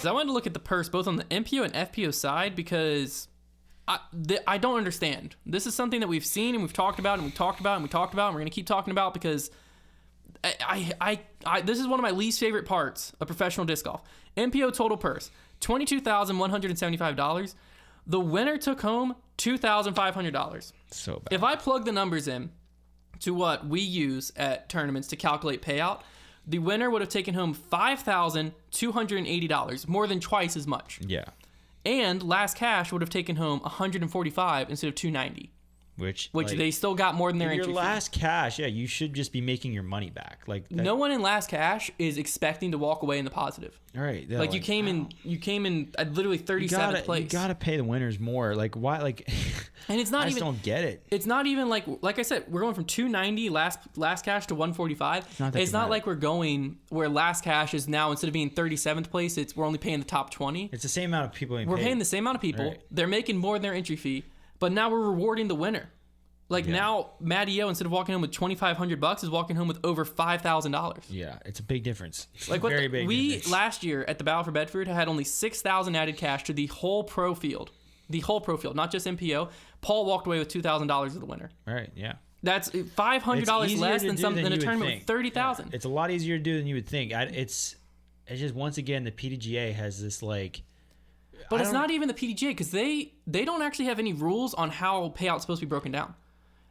I wanted to look at the purse both on the MPO and FPO side because I don't understand. This is something that we've seen and we've talked about and we've talked about and we talked about and we're going to keep talking about because I this is one of my least favorite parts of professional disc golf. MPO total purse, $22,175. The winner took home $2,500. So bad. If I plug the numbers in to what we use at tournaments to calculate payout, the winner would have taken home $5,280, more than twice as much. Yeah. And last cash would have taken home $145 instead of $290. Which like, they still got more than their entry fee. Your last cash, you should just be making your money back. Like no one in last cash is expecting to walk away in the positive. All right, yeah, like you came in at literally 37th place. You gotta pay the winners more. Like why? Like, and it's not I even. just don't get it. It's not even like I said, we're going from 290 last cash to 145. It's not like we're going where last cash is now instead of being 37th place, we're only paying the top 20. It's the same amount of people. We're paying the same amount of people. Right. They're making more than their entry fee, but now we're rewarding the winner. Now, Matty O, instead of walking home with $2,500, is walking home with over $5,000. Yeah, it's a big difference. Like what big difference. Last year at the Battle for Bedford had only $6,000 added cash to the whole pro field. The whole pro field, not just MPO. Paul walked away with $2,000 as the winner. Right, yeah. That's $500 less than a tournament with $30,000. Yeah. It's a lot easier to do than you would think. It's just, once again, the PDGA has this like... But it's not even the PDGA because they don't actually have any rules on how payout's supposed to be broken down.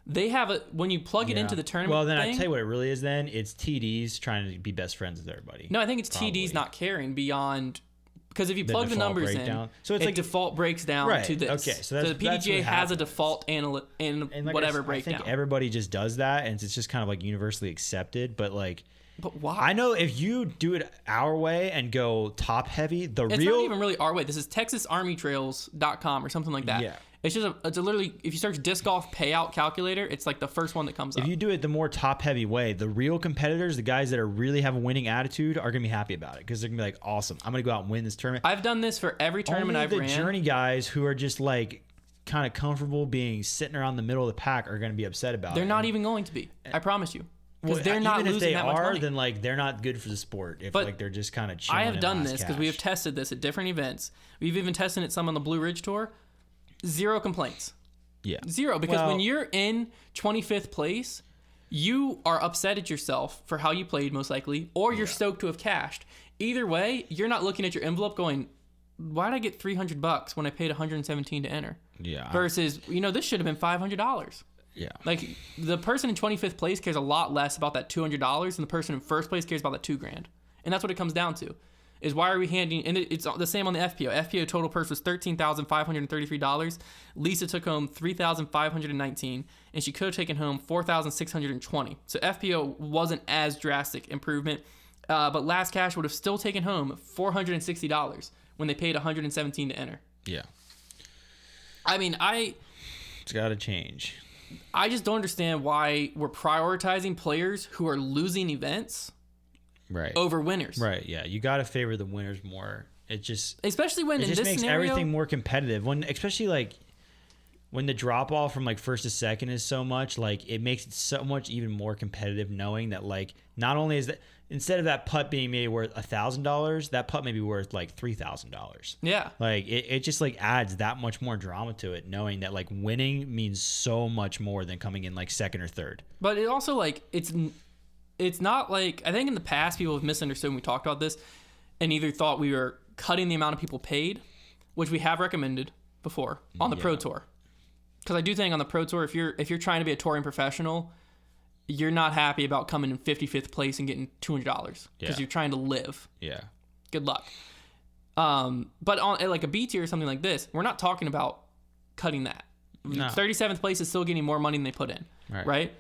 They have when you plug it into the tournament. Well, then I tell you what it really is. Then it's TDs trying to be best friends with everybody. No, I think it's TDs not caring beyond because if you plug the numbers in, so it's like default breaks down to this. Okay, so the PDGA has a default and whatever breakdown. I think everybody just does that, and it's just kind of like universally accepted. But why? I know if you do it our way and go top heavy, it's not even really our way. This is TexasArmyTrails.com or something like that. Yeah. It's just it's literally, if you search disc golf payout calculator, it's like the first one that comes up. If you do it the more top heavy way, the real competitors, the guys that really have a winning attitude, are gonna be happy about it because they're gonna be like, awesome, I'm gonna go out and win this tournament. I've done this for every tournament I've ran. The journey guys who are just like kind of comfortable being sitting around the middle of the pack are gonna be upset about it. They're not even going to be. I promise you. Because they're not losing that much money. Even if they are, then they're not good for the sport. If they're just kind of chilling. I have done this because we have tested this at different events. We've even tested it some on the Blue Ridge Tour. 0 complaints. Yeah. 0, because when you're in 25th place, you are upset at yourself for how you played, most likely, or you're stoked to have cashed. Either way, you're not looking at your envelope going, why'd I get $300 when I paid $117 to enter? Yeah. Versus, this should have been $500. Yeah. Like, the person in 25th place cares a lot less about that $200 than the person in first place cares about that $2,000. And that's what it comes down to. Is why are we handing, and it's the same on the FPO. FPO total purse was $13,533. Lisa took home $3,519, and she could have taken home $4,620. So FPO wasn't as drastic improvement, but last cash would have still taken home $460 when they paid $117 to enter. Yeah. I mean, it's got to change. I just don't understand why we're prioritizing players who are losing events. Right. Over winners. Right, yeah. You got to favor the winners more. It just... Especially when in this scenario... It just makes everything more competitive. Especially when the drop-off from first to second is so much, it makes it so much even more competitive knowing that, not only is that... Instead of that putt being maybe worth $1,000, that putt may be worth, $3,000. Yeah. It just, adds that much more drama to it, knowing that, winning means so much more than coming in, second or third. But it also, it's not I think in the past people have misunderstood when we talked about this and either thought we were cutting the amount of people paid, which we have recommended before on the Pro Tour. Because I do think on the Pro Tour, if you're trying to be a touring professional, you're not happy about coming in 55th place and getting $200 because you're trying to live. Yeah. Good luck. But on a B tier or something like this, we're not talking about cutting that. No. 37th place is still getting more money than they put in, right?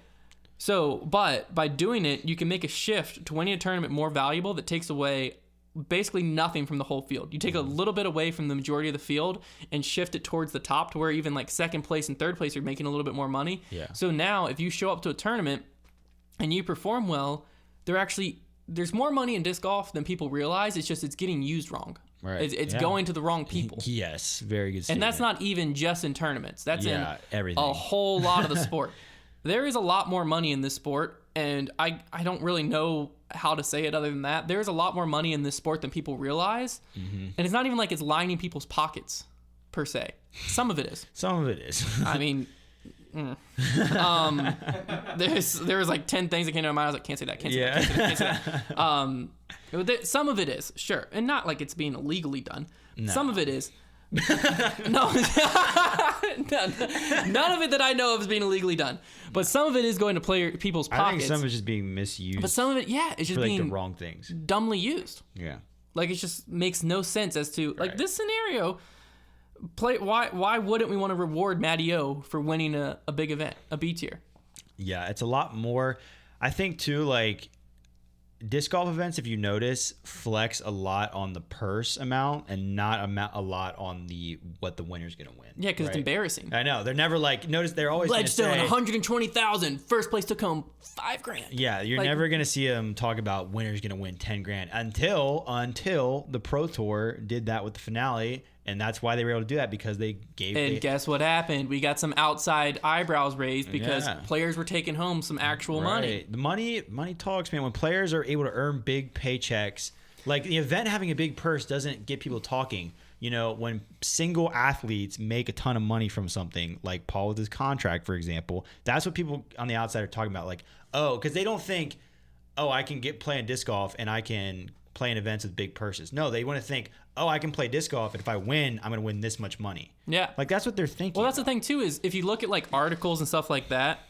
So, but by doing it, you can make a shift to winning a tournament more valuable that takes away basically nothing from the whole field. You take a little bit away from the majority of the field and shift it towards the top to where even second place and third place are making a little bit more money. Yeah. So now if you show up to a tournament and you perform well, there's more money in disc golf than people realize. It's just it's getting used wrong. Right. It's going to the wrong people. Yes, very good statement. And that's not even just in tournaments. That's in everything. A whole lot of the sport. There is a lot more money in this sport, and I don't really know how to say it other than that. There's a lot more money in this sport than people realize. And it's not even like it's lining people's pockets per se. Some of it is. Some of it is. I mean, there was like 10 things that came to my mind. I was like, can't say that, can't say that, can't say that. Some of it is, sure. And not like it's being illegally done. No. Some of it is. No. None of it that I know of is being illegally done. But some of it is going to people's pockets. I think some of it's just being misused. But some of it, yeah, it's just for like being the wrong things. dumbly used. Yeah. Like, it just makes no sense as to, like, Right. this scenario, why wouldn't we want to reward Matty O for winning a big event, a B tier? Yeah, it's a lot more. I think, too, like, disc golf events, if you notice, flex a lot on the purse amount and not a lot on what the winner's going to win. Yeah, because it's embarrassing. I know. They're never like, notice they're always going to say, Ledgestone, 120,000. First place took home $5,000. yeah, you're Like, never going to see them talk about winner's going to win 10 grand until the Pro Tour did that with the finale. And that's why they were able to do that, because they gave. And guess what happened? We got some outside eyebrows raised because players were taking home some actual money. The money talks, man. When players are able to earn big paychecks, like the event having a big purse doesn't get people talking. You know, when single athletes make a ton of money from something, like Paul with his contract, for example, that's what people on the outside are talking about. Like, oh, because they don't think, oh, I can play in disc golf and I can play in events with big purses. No, they want to think, oh, I can play disc golf, and if I win, I'm going to win this much money. Yeah. Like, that's what they're thinking. Well, that's the thing, too, is if you look at, like, articles and stuff like that,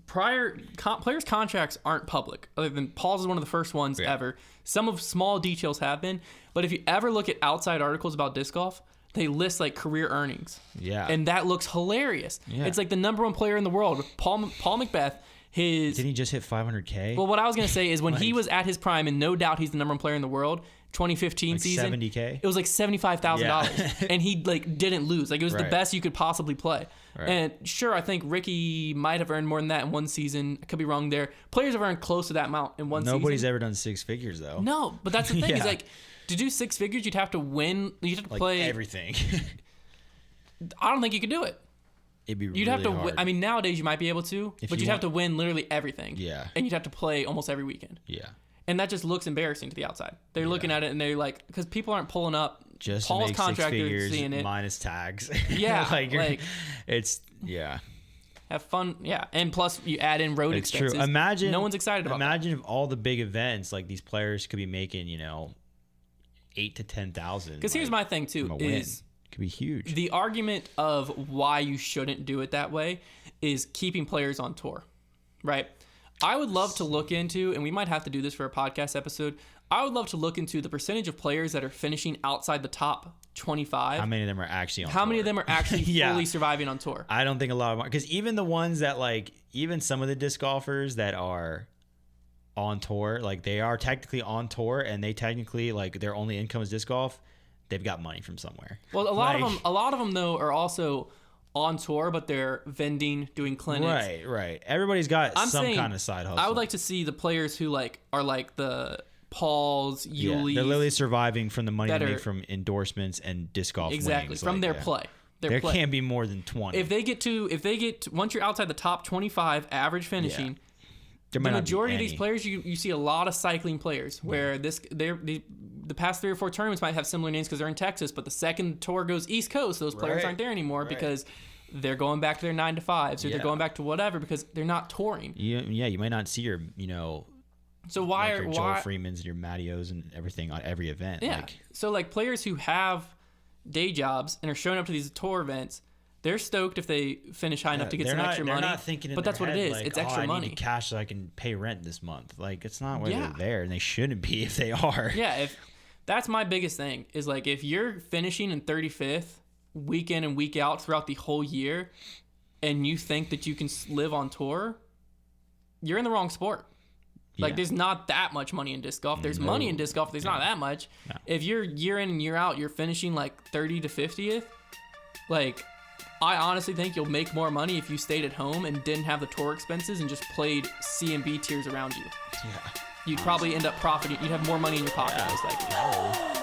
players' contracts aren't public, other than Paul's is one of the first ones ever. Some of small details have been, but if you ever look at outside articles about disc golf, they list, like, career earnings. Yeah. And that looks hilarious. Yeah. It's like the number one player in the world, Paul McBeth. Didn't he just hit 500K? Well, what I was going to say is when he was at his prime, and no doubt he's the number one player in the world, 2015 like season, 70K? It was like $75,000, and he like didn't lose. Like, it was the best you could possibly play. Right. And sure, I think Ricky might have earned more than that in one season. I could be wrong there. Players have earned close to that amount in one season. Nobody's ever done six figures though. No, but that's the thing. Is like, to do six figures, you'd have to win. You'd have to like play everything. I don't think you could do it. It'd be you'd really have to. hard. I mean, nowadays you might be able to, but you'd have to win literally everything. Yeah. And you'd have to play almost every weekend. Yeah. And that just looks embarrassing to the outside. They're looking at it and they're like, because people aren't pulling up just Paul's to make contractor 6 figures seeing it. minus tags. Yeah. like it's have fun. Yeah. And plus you add in road it's expenses. True. Imagine no one's excited about Imagine if all the big events, like these players could be making, you know, 8,000 to 10,000. Because here's my thing too, is it could be huge. The argument of why you shouldn't do it that way is keeping players on tour, right? I would love to look into, and we might have to do this for a podcast episode, I would love to look into the percentage of players that are finishing outside the top 25. How many of them are actually on tour? How many of them are actually fully surviving on tour? I don't think a lot of them, because even the ones that, like, even some of the disc golfers that are on tour, like, they are technically on tour, and they technically, like, their only income is disc golf, they've got money from somewhere. Well, a lot of them though are also on tour, but they're vending, doing clinics. Right. Everybody's got some kind of side hustle. I would like to see the players who like are like the Pauls, Yuli's. They're literally surviving from the money they make from endorsements and disc golf wins. From their play. There can't be more than 20. If they get once you're outside the top 25 average finishing, the majority of these players you see a lot of cycling players where the past 3 or 4 tournaments might have similar names because they're in Texas, but the second tour goes East Coast, those players aren't there anymore because they're going back to their 9 to 5s or they're going back to whatever because they're not touring. You might not see your, so why your Joel Freemans and your Mattios and everything on every event. Yeah. So like players who have day jobs and are showing up to these tour events, they're stoked if they finish high enough to get some extra money. They're not thinking but that's what it is. Like, it's extra money. I need cash so I can pay rent this month. Like, it's not why they're there, and they shouldn't be if they are. Yeah, that's my biggest thing is like if you're finishing in 35th week in and week out throughout the whole year and you think that you can live on tour, you're in the wrong sport. Like, there's not that much money in disc golf. There's money in disc golf. There's not that much. No. If you're year in and year out, you're finishing like 30 to 50th, like, I honestly think you'll make more money if you stayed at home and didn't have the tour expenses and just played C and B tiers around you. Yeah. You'd probably end up profiting. You'd have more money in your pocket. Yeah. It's like,